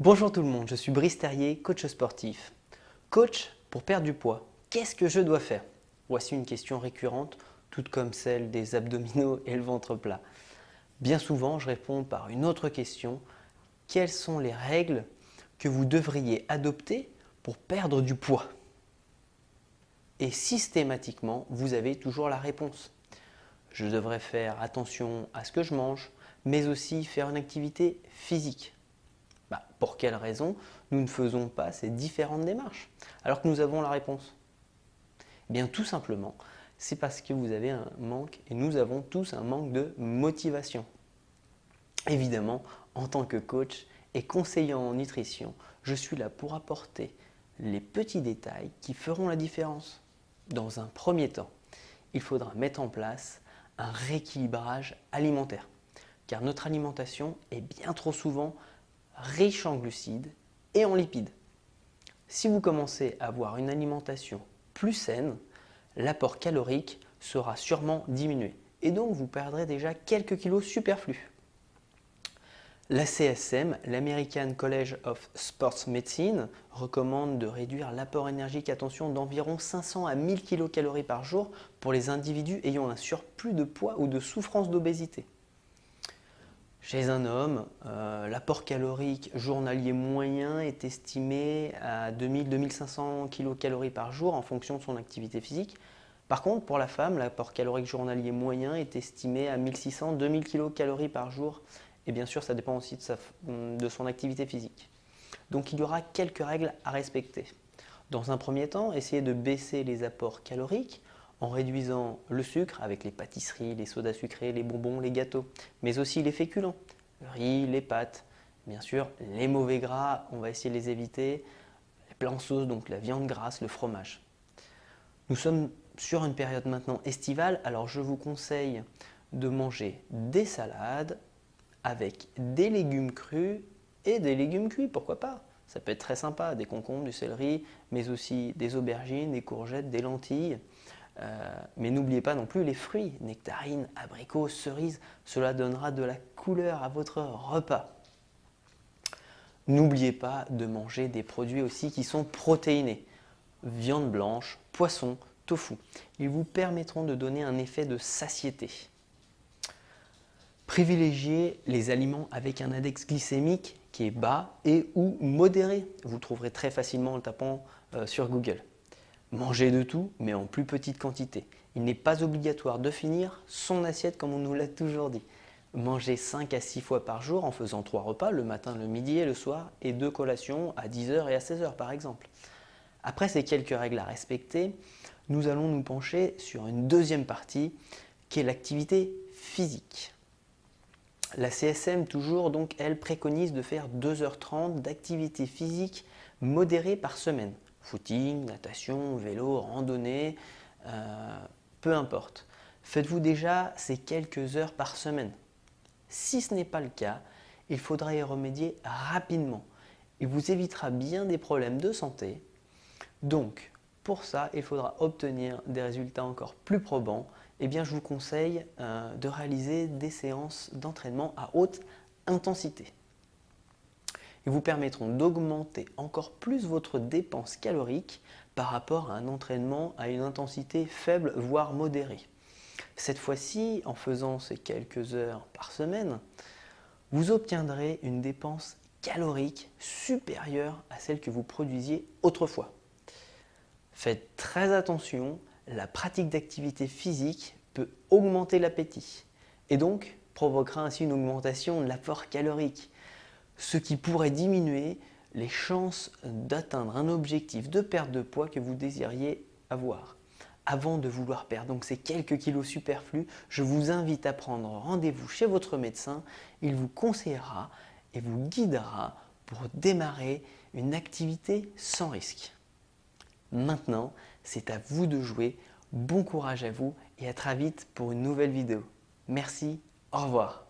Bonjour tout le monde, je suis Brice Terrier, coach sportif. Coach, pour perdre du poids, qu'est-ce que je dois faire? Voici une question récurrente, toute comme celle des abdominaux et le ventre plat. Bien souvent, je réponds par une autre question. Quelles sont les règles que vous devriez adopter pour perdre du poids? Et systématiquement, vous avez toujours la réponse. Je devrais faire attention à ce que je mange, mais aussi faire une activité physique. Pour quelle raison nous ne faisons pas ces différentes démarches alors que nous avons la réponse? Eh bien, tout simplement, c'est parce que vous avez un manque et nous avons tous un manque de motivation. Évidemment, en tant que coach et conseiller en nutrition, je suis là pour apporter les petits détails qui feront la différence. Dans un premier temps, il faudra mettre en place un rééquilibrage alimentaire, car notre alimentation est bien trop souvent riche en glucides et en lipides. Si vous commencez à avoir une alimentation plus saine, l'apport calorique sera sûrement diminué et donc vous perdrez déjà quelques kilos superflus. La CSM, l'American College of Sports Medicine, recommande de réduire l'apport énergique, attention, d'environ 500 à 1000 kcal par jour pour les individus ayant un surplus de poids ou de souffrance d'obésité. Chez un homme, l'apport calorique journalier moyen est estimé à 2000-2500 kcal par jour en fonction de son activité physique. Par contre, pour la femme, l'apport calorique journalier moyen est estimé à 1600-2000 kcal par jour. Et bien sûr, ça dépend aussi de son activité physique. Donc il y aura quelques règles à respecter. Dans un premier temps, essayez de baisser les apports caloriques en réduisant le sucre avec les pâtisseries, les sodas sucrés, les bonbons, les gâteaux, mais aussi les féculents, le riz, les pâtes. Bien sûr, les mauvais gras, on va essayer de les éviter, les plats en sauce, donc la viande grasse, le fromage. Nous sommes sur une période maintenant estivale, alors je vous conseille de manger des salades avec des légumes crus et des légumes cuits, pourquoi pas? Ça peut être très sympa, des concombres, du céleri, mais aussi des aubergines, des courgettes, des lentilles. Mais n'oubliez pas non plus les fruits, nectarines, abricots, cerises, cela donnera de la couleur à votre repas. N'oubliez pas de manger des produits aussi qui sont protéinés, viande blanche, poisson, tofu. Ils vous permettront de donner un effet de satiété. Privilégiez les aliments avec un index glycémique qui est bas et ou modéré. Vous trouverez très facilement en tapant sur Google. Mangez de tout, mais en plus petite quantité. Il n'est pas obligatoire de finir son assiette comme on nous l'a toujours dit. Mangez 5 à 6 fois par jour en faisant 3 repas, le matin, le midi et le soir, et 2 collations à 10h et à 16h par exemple. Après ces quelques règles à respecter, nous allons nous pencher sur une deuxième partie qui est l'activité physique. La CSM toujours, donc, elle préconise de faire 2h30 d'activité physique modérée par semaine. Footing, natation, vélo, randonnée, peu importe. Faites-vous déjà ces quelques heures par semaine. Si ce n'est pas le cas, il faudra y remédier rapidement. Il vous évitera bien des problèmes de santé. Donc, pour ça, il faudra obtenir des résultats encore plus probants. Eh bien, je vous conseille de réaliser des séances d'entraînement à haute intensité. Ils vous permettront d'augmenter encore plus votre dépense calorique par rapport à un entraînement à une intensité faible, voire modérée. Cette fois-ci, en faisant ces quelques heures par semaine, vous obtiendrez une dépense calorique supérieure à celle que vous produisiez autrefois. Faites très attention, la pratique d'activité physique peut augmenter l'appétit et donc provoquera ainsi une augmentation de l'apport calorique, ce qui pourrait diminuer les chances d'atteindre un objectif de perte de poids que vous désiriez avoir. Avant de vouloir perdre donc ces quelques kilos superflus, je vous invite à prendre rendez-vous chez votre médecin. Il vous conseillera et vous guidera pour démarrer une activité sans risque. Maintenant, c'est à vous de jouer. Bon courage à vous et à très vite pour une nouvelle vidéo. Merci, au revoir.